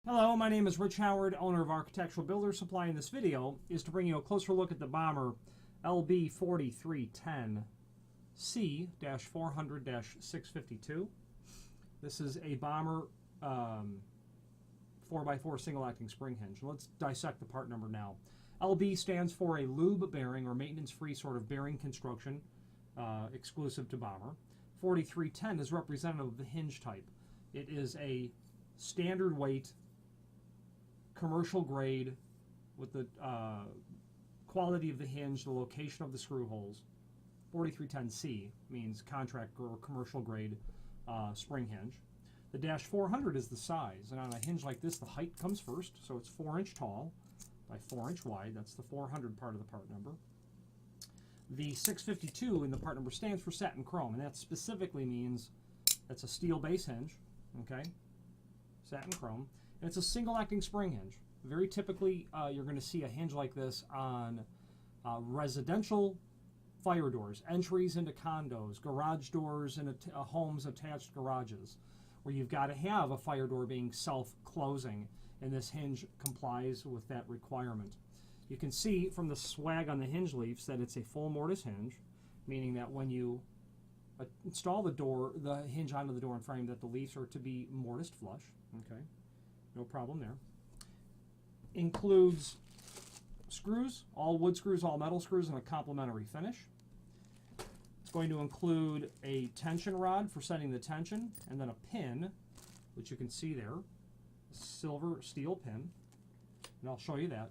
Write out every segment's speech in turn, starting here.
Hello, my name is Rich Howard, owner of Architectural Builder Supply. In this video is to bring you a closer look at the Bommer LB4310C-400-652. This is a Bommer 4x4 single-acting spring hinge. Let's dissect the part number now. LB stands for a lube bearing or maintenance-free sort of bearing construction, exclusive to Bommer. 4310 is representative of the hinge type. It is a standard weight, commercial grade, with the quality of the hinge, the location of the screw holes. 4310C means contract or commercial grade spring hinge. The -400 is the size, and on a hinge like this, the height comes first, so it's 4 inch tall by 4 inch wide. That's the 400 part of the part number. The 652 in the part number stands for satin chrome, and that specifically means it's a steel base hinge, okay? Satin chrome. And it's a single-acting spring hinge. Very typically, you're going to see a hinge like this on residential fire doors, entries into condos, garage doors in homes, attached garages, where you've got to have a fire door being self-closing, and this hinge complies with that requirement. You can see from the swag on the hinge leaves that it's a full mortise hinge, meaning that when you install the hinge onto the door and frame, that the leaves are to be mortised flush. Okay, no problem there. Includes screws, all wood screws, all metal screws, and a complementary finish. It's going to include a tension rod for setting the tension, and then a pin, which you can see there, a silver steel pin, and I'll show you that.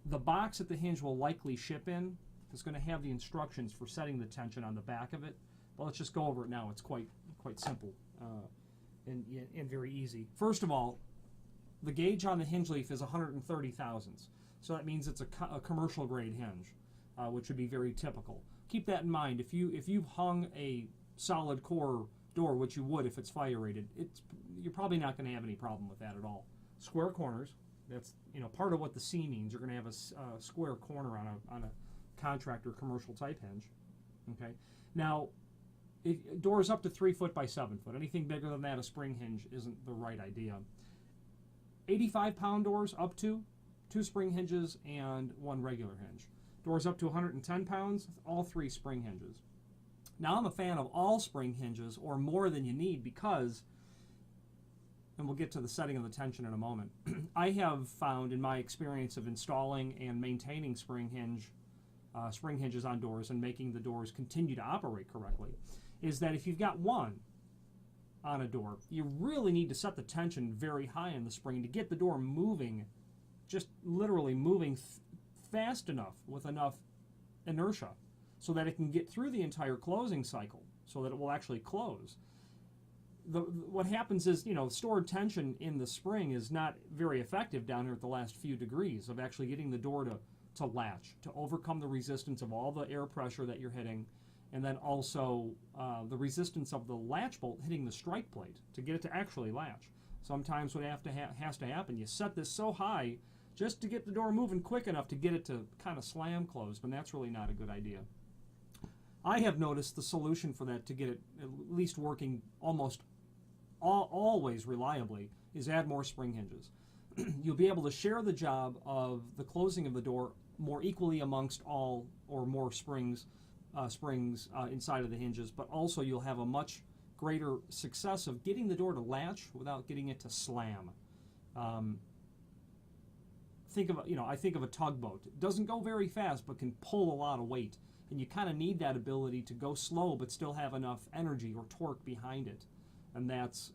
The box that the hinge will likely ship in is going to have the instructions for setting the tension on the back of it. But let's just go over it now. It's quite simple and very easy. First of all, the gauge on the hinge leaf is 130 thousandths. So that means it's a commercial grade hinge, which would be very typical. Keep that in mind. If you've hung a solid core door, which you would if it's fire rated, you're probably not going to have any problem with that at all. Square corners. That's part of what the C means. You're going to have a square corner on a contractor commercial type hinge. Okay. Now, doors up to 3 foot by 7 foot. Anything bigger than that, a spring hinge isn't the right idea. 85-pound doors up to 2 spring hinges and 1 regular hinge. Doors up to 110 pounds, all 3 spring hinges. Now, I'm a fan of all spring hinges or more than you need because, and we'll get to the setting of the tension in a moment, I have found in my experience of installing and maintaining spring hinges on doors and making the doors continue to operate correctly, is that if you've got one on a door, you really need to set the tension very high in the spring to get the door moving, just literally moving fast enough with enough inertia so that it can get through the entire closing cycle so that it will actually close. What happens is, stored tension in the spring is not very effective down here at the last few degrees of actually getting the door to latch, to overcome the resistance of all the air pressure that you're hitting, and then also the resistance of the latch bolt hitting the strike plate to get it to actually latch. Sometimes what has to happen, you set this so high just to get the door moving quick enough to get it to kind of slam closed, and that's really not a good idea. I have noticed the solution for that, to get it at least working almost always reliably, is add more spring hinges. You'll be able to share the job of the closing of the door more equally amongst all or more springs inside of the hinges, but also you'll have a much greater success of getting the door to latch without getting it to slam. I think of a tugboat. It doesn't go very fast, but can pull a lot of weight, and you kind of need that ability to go slow but still have enough energy or torque behind it. And that's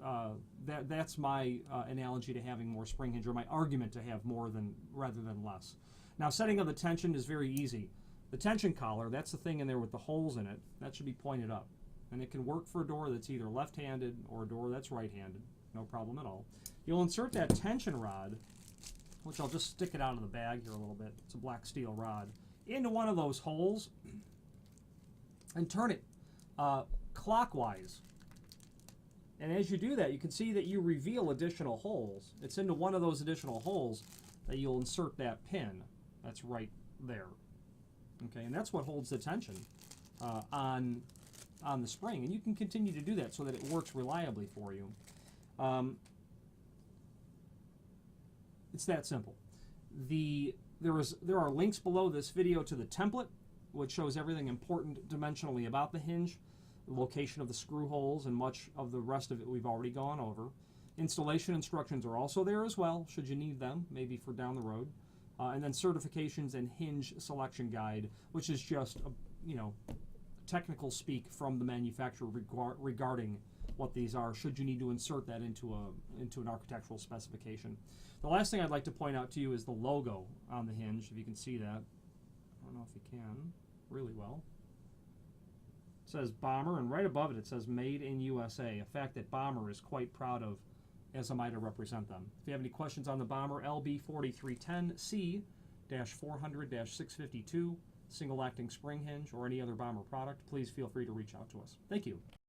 my analogy to having more spring hinge, or my argument to have more rather than less. Now, setting of the tension is very easy. The tension collar, that's the thing in there with the holes in it, that should be pointed up. And it can work for a door that's either left-handed or a door that's right-handed. No problem at all. You'll insert that tension rod, which I'll just stick it out of the bag here a little bit. It's a black steel rod, into one of those holes and turn it clockwise. And as you do that, you can see that you reveal additional holes. It's into one of those additional holes that you'll insert that pin. That's right there. Okay, and that's what holds the tension on the spring. And you can continue to do that so that it works reliably for you. It's that simple. There are links below this video to the template, which shows everything important dimensionally about the hinge, the location of the screw holes, and much of the rest of it we've already gone over. Installation instructions are also there as well, should you need them, maybe for down the road. And then certifications and hinge selection guide, which is just technical speak from the manufacturer regarding what these are, should you need to insert that into an architectural specification. The last thing I'd like to point out to you is the logo on the hinge, if you can see that. I don't know if you can really well. It says Bommer, and right above it, it says Made in USA, a fact that Bommer is quite proud of, as am I to represent them. If you have any questions on the Bommer LB4310C-400-652 single acting spring hinge or any other Bommer product, please feel free to reach out to us. Thank you.